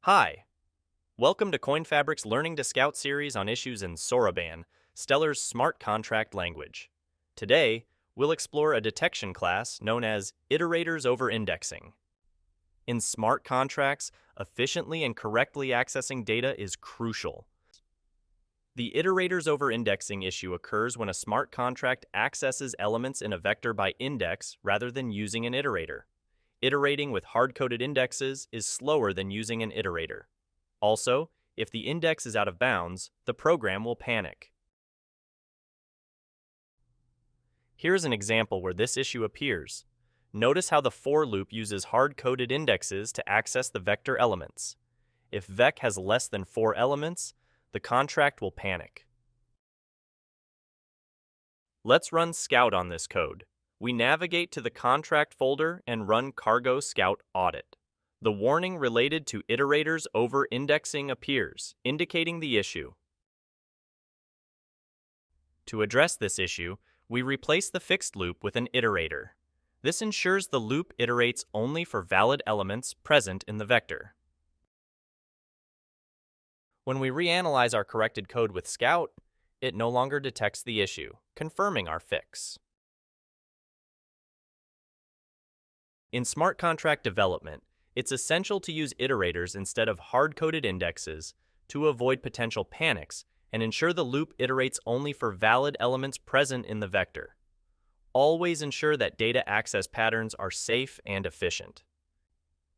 Hi, welcome to CoinFabric's Learning to Scout series on issues in Soroban, Stellar's smart contract language. Today, we'll explore a detection class known as Iterators over indexing. In smart contracts, efficiently and correctly accessing data is crucial. The iterators over indexing issue occurs when a smart contract accesses elements in a vector by index rather than using an iterator. Iterating with hard-coded indexes is slower than using an iterator. Also, if the index is out of bounds, the program will panic. Here's an example where this issue appears. Notice how the for loop uses hard-coded indexes to access the vector elements. If vec has less than 4 elements, the contract will panic. Let's run Scout on this code. We navigate to the contract folder and run cargo scout audit. The warning related to iterators over indexing appears, indicating the issue. To address this issue, we replace the fixed loop with an iterator. This ensures the loop iterates only for valid elements present in the vector. When we reanalyze our corrected code with Scout, it no longer detects the issue, confirming our fix. In smart contract development, it's essential to use iterators instead of hard-coded indexes to avoid potential panics and ensure the loop iterates only for valid elements present in the vector. Always ensure that data access patterns are safe and efficient.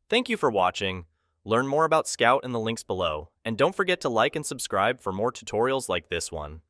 Thank you for watching. Learn more about Scout in the links below, and don't forget to like and subscribe for more tutorials like this one.